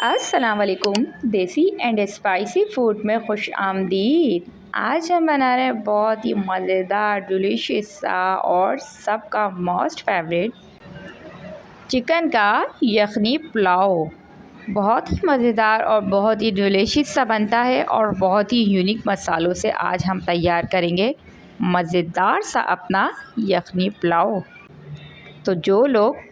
अस्सलाम वालेकुम। देसी एंड स्पाइसी फूड में खुश आमदीद। आज हम बना रहे हैं बहुत ही मज़ेदार डिलीशियस सा और सबका मोस्ट फेवरेट चिकन का यखनी पुलाव। बहुत ही मज़ेदार और बहुत ही डिलीशियस सा बनता है और बहुत ही यूनिक मसालों से आज हम तैयार करेंगे मज़ेदार सा अपना यखनी पुलाव। तो जो लोग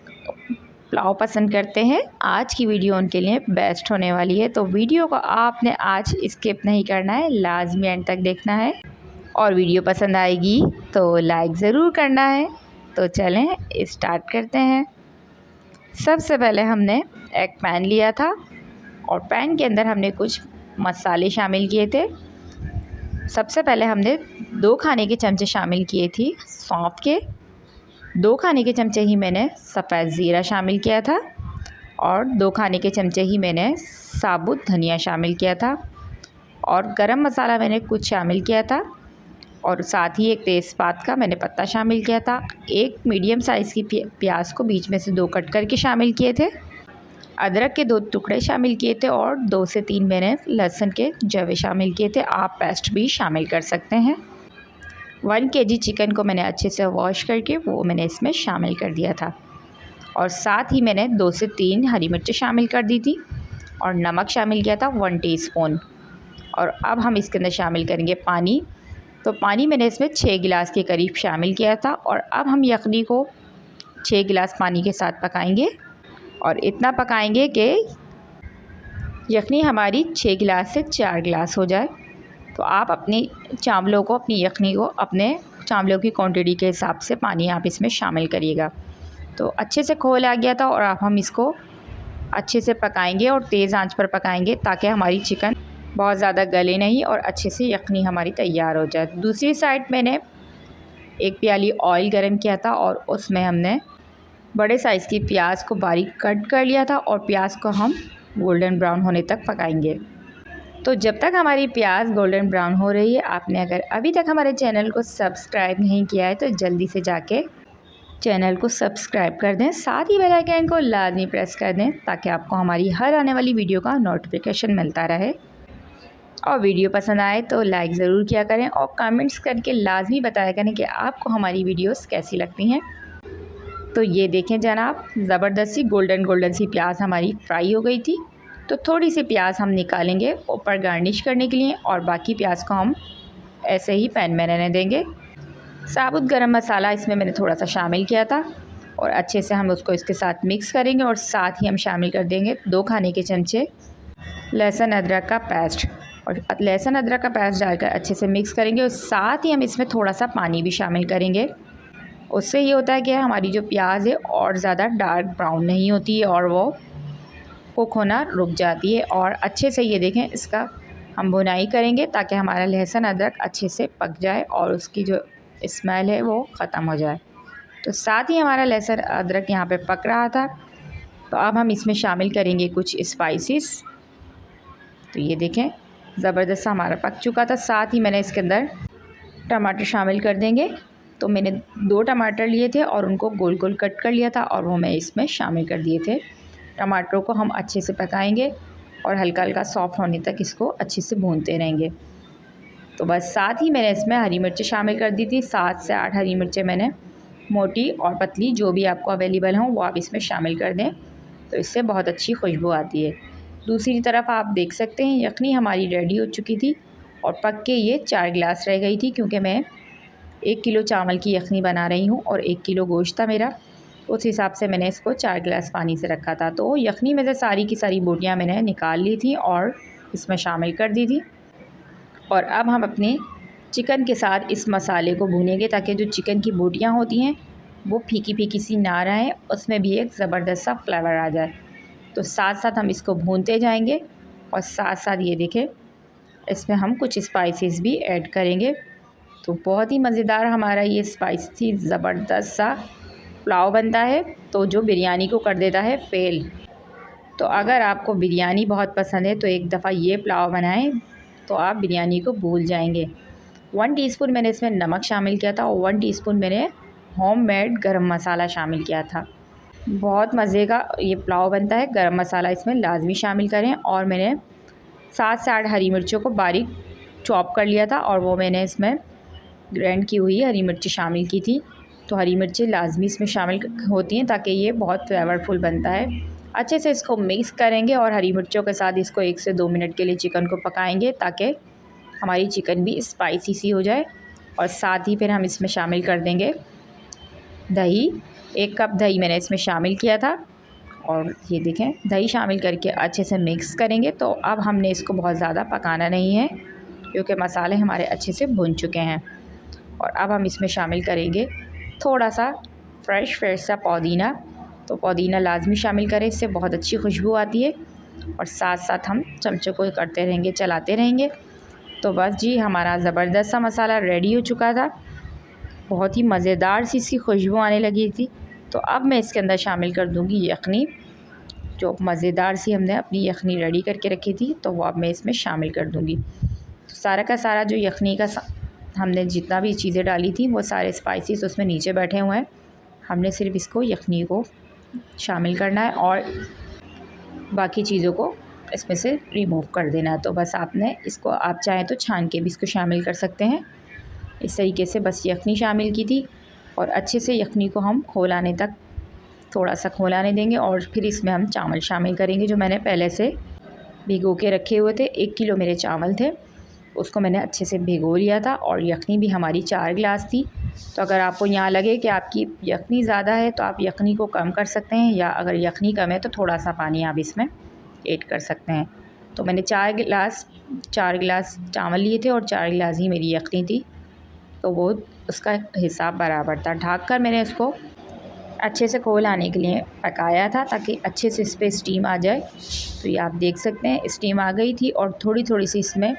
पुलाव पसंद करते हैं, आज की वीडियो उनके लिए बेस्ट होने वाली है। तो वीडियो को आपने आज स्किप नहीं करना है, लाजमी एंड तक देखना है और वीडियो पसंद आएगी तो लाइक ज़रूर करना है। तो चलें स्टार्ट करते हैं। सबसे पहले हमने एक पैन लिया था और पैन के अंदर हमने कुछ मसाले शामिल किए थे। सबसे पहले हमने 2 खाने के चमचे शामिल किए थी सौंफ के, 2 खाने के चमचे ही मैंने सफ़ेद ज़ीरा शामिल किया था और 2 खाने के चमचे ही मैंने साबुत धनिया शामिल किया था और गरम मसाला मैंने कुछ शामिल किया था और साथ ही एक तेज़पात का मैंने पत्ता शामिल किया था। एक मीडियम साइज़ की प्याज को बीच में से 2 कट करके शामिल किए थे। अदरक के 2 टुकड़े शामिल किए थे और 2 से 3 मैंने लहसुन के जवे शामिल किए थे। आप पेस्ट भी शामिल कर सकते हैं। 1 केजी चिकन को मैंने अच्छे से वॉश करके वो मैंने इसमें शामिल कर दिया था और साथ ही मैंने 2 से 3 हरी मिर्चें शामिल कर दी थी और नमक शामिल किया था 1 टीस्पून। और अब हम इसके अंदर शामिल करेंगे पानी। तो पानी मैंने इसमें 6 गिलास के करीब शामिल किया था और अब हम यखनी को 6 गिलास पानी के साथ पकाएंगे और इतना पकाएंगे कि यखनी हमारी 6 गिलास से 4 गिलास हो जाए। तो आप अपनी चावलों को, अपनी यखनी को अपने चावलों की क्वांटिटी के हिसाब से पानी आप इसमें शामिल करिएगा। तो अच्छे से खोल आ गया था और अब हम इसको अच्छे से पकाएंगे और तेज़ आंच पर पकाएंगे ताकि हमारी चिकन बहुत ज़्यादा गले नहीं और अच्छे से यखनी हमारी तैयार हो जाए। दूसरी साइड मैंने 1 प्याली ऑयल गरम किया था और उसमें हमने बड़े साइज़ की प्याज को बारीक कट कर लिया था और प्याज को हम गोल्डन ब्राउन होने तक पकाएंगे। तो जब तक हमारी प्याज गोल्डन ब्राउन हो रही है, आपने अगर अभी तक हमारे चैनल को सब्सक्राइब नहीं किया है तो जल्दी से जाके चैनल को सब्सक्राइब कर दें, साथ ही बेल आइकन को लाजमी प्रेस कर दें ताकि आपको हमारी हर आने वाली वीडियो का नोटिफिकेशन मिलता रहे। और वीडियो पसंद आए तो लाइक ज़रूर किया करें और कमेंट्स करके लाजमी बताया करें कि आपको हमारी वीडियोस कैसी लगती हैं। तो ये देखें जनाब, ज़बरदस्त सी गोल्डन सी प्याज हमारी फ्राई हो गई थी। तो थोड़ी सी प्याज हम निकालेंगे ऊपर गार्निश करने के लिए और बाकी प्याज को हम ऐसे ही पैन में रहने देंगे। साबुत गरम मसाला इसमें मैंने थोड़ा सा शामिल किया था और अच्छे से हम उसको इसके साथ मिक्स करेंगे और साथ ही हम शामिल कर देंगे 2 खाने के चमचे लहसुन अदरक का पेस्ट और लहसुन अदरक का पेस्ट डालकर अच्छे से मिक्स करेंगे और साथ ही हम इसमें थोड़ा सा पानी भी शामिल करेंगे। उससे ये होता है कि हमारी जो प्याज है और ज़्यादा डार्क ब्राउन नहीं होती है और वो कुक होना रुक जाती है। और अच्छे से ये देखें, इसका हम भुनाई करेंगे ताकि हमारा लहसुन अदरक अच्छे से पक जाए और उसकी जो स्मेल है वो ख़त्म हो जाए। तो साथ ही हमारा लहसुन अदरक यहाँ पे पक रहा था। तो अब हम इसमें शामिल करेंगे कुछ स्पाइसेस। तो ये देखें, ज़बरदस्त हमारा पक चुका था। साथ ही मैंने इसके अंदर टमाटर शामिल कर देंगे। तो मैंने 2 टमाटर लिए थे और उनको गोल गोल कट कर लिया था और वो मैं इसमें शामिल कर दिए थे। टमाटरों को हम अच्छे से पकाएंगे और हल्का हल्का सॉफ्ट होने तक इसको अच्छे से भूनते रहेंगे। तो बस साथ ही मैंने इसमें हरी मिर्चें शामिल कर दी थी। 7 से 8 हरी मिर्चें मैंने मोटी और पतली जो भी आपको अवेलेबल हों वो आप इसमें शामिल कर दें, तो इससे बहुत अच्छी खुशबू आती है। दूसरी तरफ आप देख सकते हैं यखनी हमारी रेडी हो चुकी थी और पक के ये 4 गिलास रह गई थी क्योंकि मैं 1 किलो चावल की यखनी बना रही हूँ और 1 किलो गोश्त था मेरा। उस हिसाब से मैंने इसको 4 गिलास पानी से रखा था। तो यखनी में से सारी की सारी बोटियाँ मैंने निकाल ली थी और इसमें शामिल कर दी थी। और अब हम अपने चिकन के साथ इस मसाले को भूनेंगे ताकि जो चिकन की बोटियाँ होती हैं वो फीकी फीकी सी ना रहें, उसमें भी एक ज़बरदस्त सा फ्लेवर आ जाए। तो साथ साथ हम इसको भूनते जाएंगे और साथ साथ ये देखें, इसमें हम कुछ स्पाइसेस भी ऐड करेंगे। तो बहुत ही मज़ेदार हमारा ये स्पाइसी ज़बरदस्त सा पुलाव बनता है, तो जो बिरयानी को कर देता है फ़ेल। तो अगर आपको बिरयानी बहुत पसंद है तो एक दफ़ा ये पुलाव बनाएं तो आप बिरयानी को भूल जाएंगे। 1 टीस्पून मैंने इसमें नमक शामिल किया था और 1 टीस्पून मैंने होममेड गरम मसाला शामिल किया था। बहुत मज़े का ये पुलाव बनता है। गरम मसाला इसमें लाजमी शामिल करें। और मैंने 7 से 8 हरी मिर्चों को बारीक चॉप कर लिया था और वो मैंने इसमें ग्राइंड की हुई हरी मिर्ची शामिल की थी। तो हरी मिर्ची लाजमी इसमें शामिल होती हैं ताकि ये बहुत फ्लेवरफुल बनता है। अच्छे से इसको मिक्स करेंगे और हरी मिर्चों के साथ इसको 1 से 2 मिनट के लिए चिकन को पकाएंगे ताकि हमारी चिकन भी स्पाइसी सी हो जाए। और साथ ही फिर हम इसमें शामिल कर देंगे दही। 1 कप दही मैंने इसमें शामिल किया था और ये देखें दही शामिल करके अच्छे से मिक्स करेंगे। तो अब हमने इसको बहुत ज़्यादा पकाना नहीं है क्योंकि मसाले हमारे अच्छे से भुन चुके हैं। और अब हम इसमें शामिल करेंगे थोड़ा सा फ्रेश सा पुदीना। तो पुदीना लाजमी शामिल करें, इससे बहुत अच्छी खुशबू आती है। और साथ साथ हम चमचों को करते रहेंगे, चलाते रहेंगे। तो बस जी हमारा ज़बरदस्त सा मसाला रेडी हो चुका था। बहुत ही मज़ेदार सी इसकी खुशबू आने लगी थी। तो अब मैं इसके अंदर शामिल कर दूँगी यखनी। जो मज़ेदार सी हमने अपनी यखनी रेडी करके रखी थी तो वो अब मैं इसमें शामिल कर दूँगी। तो सारा का सारा जो यखनी का हमने जितना भी चीज़ें डाली थी वो सारे स्पाइसेस उसमें नीचे बैठे हुए हैं। हमने सिर्फ इसको यखनी को शामिल करना है और बाकी चीज़ों को इसमें से रिमूव कर देना है। तो बस आपने इसको आप चाहें तो छान के भी इसको शामिल कर सकते हैं। इस तरीके से बस यखनी शामिल की थी और अच्छे से यखनी को हम खौलाने तक थोड़ा सा खौलाने देंगे। और फिर इसमें हम चावल शामिल करेंगे जो मैंने पहले से भिगो के रखे हुए थे। 1 किलो मेरे चावल थे, उसको मैंने अच्छे से भिगो लिया था। और यखनी भी हमारी 4 गिलास थी। तो अगर आपको यहाँ लगे कि आपकी यखनी ज़्यादा है तो आप यखनी को कम कर सकते हैं, या अगर यखनी कम है तो थोड़ा सा पानी आप इसमें ऐड कर सकते हैं। तो मैंने 4 गिलास चावल लिए थे और 4 गिलास ही मेरी यखनी थी। तो वो उसका हिसाब बराबर था। ढक कर मैंने इसको अच्छे से खोल आने के लिए पकाया था ताकि अच्छे से इस पर स्टीम आ जाए। तो ये आप देख सकते हैं स्टीम आ गई थी और थोड़ी थोड़ी सी इसमें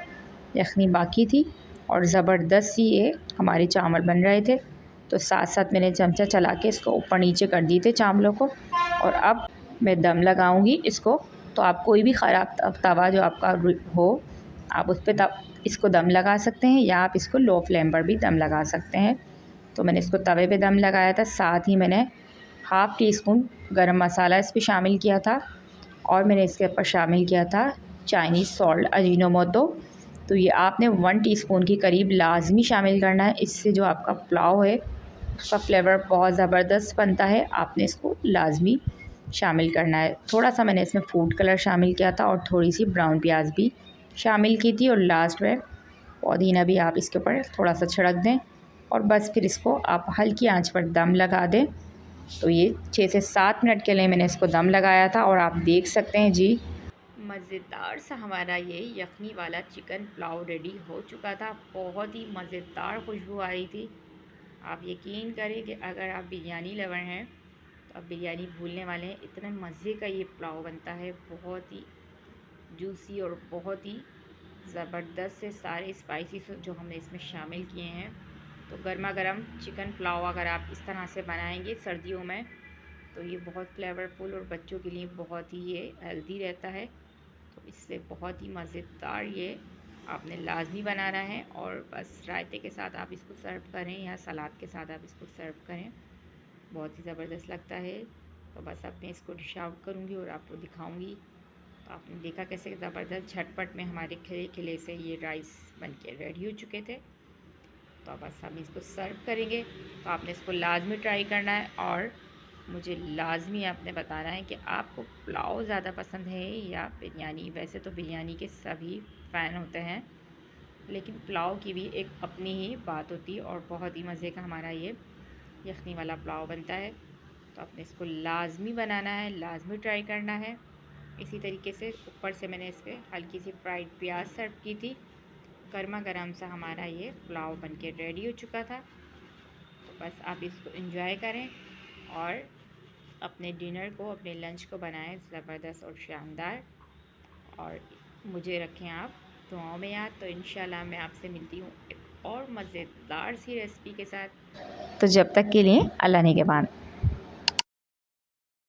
यखनी बाकी थी और ज़बरदस्त सी ये हमारे चावल बन रहे थे। तो साथ साथ मैंने चमचा चला के इसको ऊपर नीचे कर दिए थे चावलों को। और अब मैं दम लगाऊंगी इसको। तो आप कोई भी ख़राब तवा जो आपका हो आप उस पर इसको दम लगा सकते हैं, या आप इसको लो फ्लेम पर भी दम लगा सकते हैं। तो मैंने इसको तवे पे दम लगाया था। साथ ही मैंने हाफ़ टी स्पून गरम मसाला इस पर शामिल किया था और मैंने इसके ऊपर शामिल किया था चाइनीज़ सॉल्ट अजीनोमोटो। तो ये आपने 1 टीस्पून के करीब लाजमी शामिल करना है। इससे जो आपका पुलाव है उसका फ्लेवर बहुत ज़बरदस्त बनता है। आपने इसको लाजमी शामिल करना है। थोड़ा सा मैंने इसमें फूड कलर शामिल किया था और थोड़ी सी ब्राउन प्याज भी शामिल की थी। और लास्ट में पुदीना भी आप इसके ऊपर थोड़ा सा छिड़क दें और बस फिर इसको आप हल्की आंच पर दम लगा दें। तो ये 6 से 7 मिनट के लिए मैंने इसको दम लगाया था और आप देख सकते हैं जी मज़ेदार सा हमारा ये यखनी वाला चिकन पुलाव रेडी हो चुका था। बहुत ही मज़ेदार खुशबू आ रही थी। आप यकीन करें कि अगर आप बिरयानी लवर हैं तो आप बिरयानी भूलने वाले हैं। इतने मज़े का ये पुलाव बनता है, बहुत ही जूसी और बहुत ही ज़बरदस्त से सारे स्पाइसेस जो हमने इसमें शामिल किए हैं। तो गर्मा गर्म चिकन पुलाव अगर आप इस तरह से बनाएंगे सर्दियों में तो ये बहुत फ्लेवरफुल और बच्चों के लिए बहुत ही ये हेल्दी रहता है। तो इससे बहुत ही मज़ेदार ये आपने लाजमी बनाना है। और बस रायते के साथ आप इसको सर्व करें या सलाद के साथ आप इसको सर्व करें, बहुत ही ज़बरदस्त लगता है। तो बस अब मैं इसको डिश आउट करूँगी और आपको दिखाऊँगी। तो आपने देखा कैसे ज़बरदस्त झटपट में हमारे खिले खिले से ये राइस बनके रेडी हो चुके थे। तो बस हम इसको सर्व करेंगे। तो आपने इसको लाजमी ट्राई करना है और मुझे लाजमी आपने बताना है कि आपको पुलाव ज़्यादा पसंद है या बिरयानी। वैसे तो बिरयानी के सभी फ़ैन होते हैं लेकिन पुलाव की भी एक अपनी ही बात होती है और बहुत ही मज़े का हमारा ये यखनी वाला पुलाव बनता है। तो आपने इसको लाजमी बनाना है, लाजमी ट्राई करना है। इसी तरीके से ऊपर से मैंने इस पर हल्की सी फ्राइड प्याज सर्व की थी। गर्मा गर्म सा हमारा ये पुलाव बनके रेडी हो चुका था। तो बस आप इसको एंजॉय करें और अपने डिनर को, अपने लंच को बनाएं ज़बरदस्त और शानदार। और मुझे रखें आप दुआओं में याद। तो इंशाल्लाह मैं आपसे मिलती हूँ एक और मज़ेदार सी रेसिपी के साथ। तो जब तक के लिए अल्लाह ने के बाद।